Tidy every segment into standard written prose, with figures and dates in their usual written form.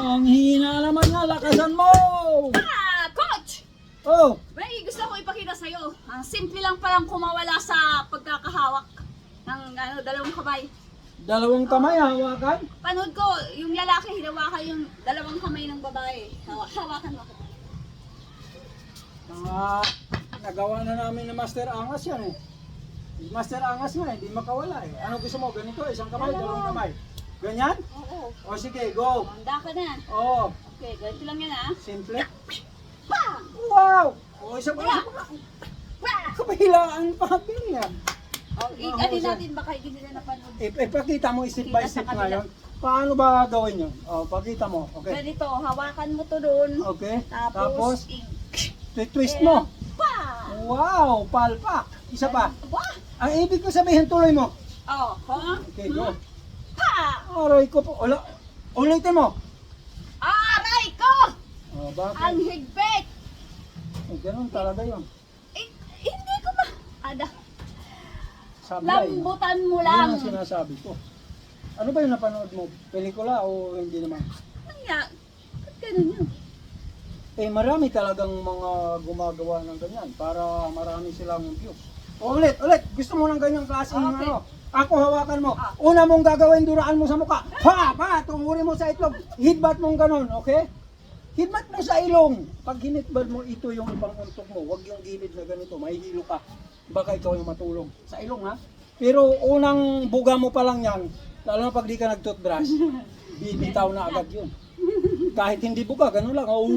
Ang hina naman nga, lakasan mo! Coach! Oh, May gusto ko ipakita sa'yo. Ang simple lang palang kumawala sa pagkakahawak ng dalawang kamay. dalawang kamay hawakan. Panood ko, yung lalaki hinawakan yung dalawang kamay ng babae. Hawakan mo. Nagawa na namin ni Master Angas yan eh. Master Angas nga, hindi makawala eh. Ano gusto mo? Ganito, isang kamay, dalawang kamay. Ganyan? Oo. O sige, go. Handa ka na. Oh, Okay, ganito lang yan ah. simple. Bang! Wow! O isa pa, isa pa. Bang! Kabilaan pa yan. Oh, i-ano natin baka hindi nila napanood. Ipakita mo step by Kita sa step kabila. ngayon. Paano ba gawin yun? O, pakita mo. Okay. Ganito, hawakan mo to doon. Okay. Tapos, Twist mo. Bang! Wow! Palpak. Isa pa. Wah! Ang ibig ko sabihin, tuloy mo. Oh, ha? Okay, go. Pa! Aray ko po. Ulitin mo. Aray ko! Oh, bakit? Ang higpit! Ganun talaga yun. Hindi ko ma... Ada. Sablay. Lambutan mo Yun lang. ang sinasabi ko. Ano ba yung napanood mo? Pelikula o hindi naman? Kaya, ba't ganun yun? Eh, marami talagang mga gumagawa ng ganyan para marami silang views. Ulit. Gusto mo ng ganyang klase ng Okay. ano? Ako hawakan mo. Una mong gagawin, duraan mo sa mukha. Pa! Tunguri mo sa itlog. Hidbat mong ganun, okay? Hidbat mo sa ilong. Pag hinitbad mo, ito yung ibang untok mo. Huwag yung gilid na ganito. Mahihilo ka. Baka ikaw yung matulong. Sa ilong, ha? Pero unang buga mo pa lang yan, lalo na pag di ka nag-toothbrush, bibitaw na agad yun. Kahit hindi buga, ganun lang. Oh.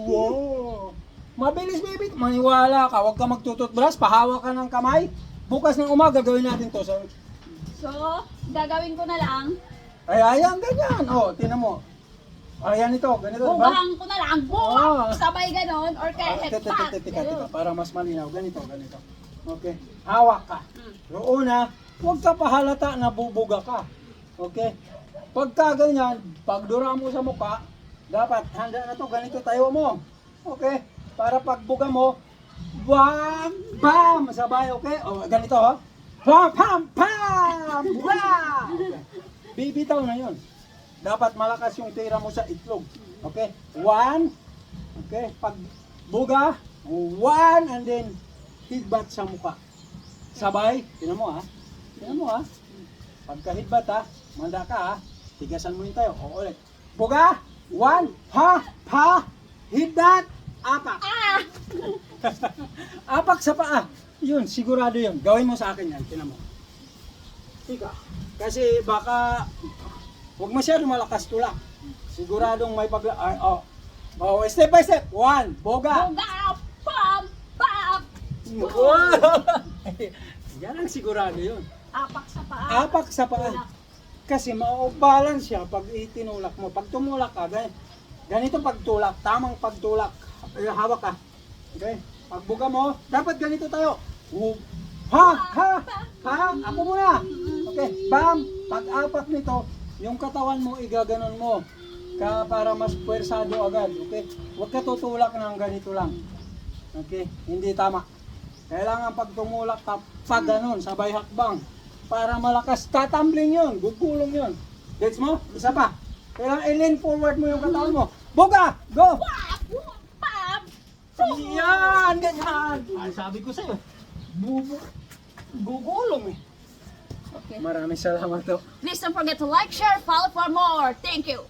Wow. Mabilis, baby. Maniwala ka. Huwag ka magtututbrush. Pahawak ka ng kamay. Bukas ng umaga, gawin natin to. So, gagawin ko na lang. Ay, ayan, ganyan. Oh, tinan mo. Ayan ito, ganito. Diba? Bugahan ko na lang. Ah. Sabay ganon. Or kaya headpack. Tika, para mas malinaw. Ganito. Okay. Hawak ka. So, una, huwag ka pahalata na bubuga ka. Okay? Pagka ganyan, pagdura mo sa mukha, dapat handa na to, ganito tayo mo. Okay? Para pagbuga mo, bam! Bam! Sabay, okay? O, ganito, ha? Bam! Pam! Pam! Bam! Okay. Bibitaw na yun. Dapat malakas yung tira mo sa itlog. Okay? One. Okay? Pagbuga, one, and then hidbat sa mukha. Sabay, tinan mo, ha? Tinan mo, ha? Pagka hidbat, ha? Manda ka, ha? Tigasan mo yun tayo. O, ulit. Buga, one, ha, pa, hidbat, apak. Ah! Apak sa paa. Yun, sigurado yun. Gawin mo sa akin yan. Tinan mo. Tika. Kasi baka huwag masyado malakas tulak. Siguradong may pag... Oh, step by step. One, boga. Buga! Pam! Pam! Wow! Yan ang sigurado yun. Apak sa paa. Apak sa paa. Kasi ma-balance siya pag itinulak mo. Pag tumulak ka, ganito pagtulak. Tamang pagtulak. Hawak ka. Okay? Pagbuga mo, dapat ganito tayo. Ha! Ako muna. Okay, bam! Pag-apak nito, yung katawan mo, igaganon mo. Para mas puwersado agad. Okay? Huwag ka tutulak ng ganito lang. Okay? Hindi tama. Kailangan pag tumulak ka, pag ganon, sabay hakbang. Para malakas, tatambling yun. Gugulong yun. Gets mo? Isa pa. Kailangan i-lean forward mo yung katawan mo. Buga! Go! Pam! Yan! Ganyan! Ay, sabi ko sa'yo. Gugulong eh. Okay. Maraming salamat to. Please don't forget to like, share, follow for more. Thank you.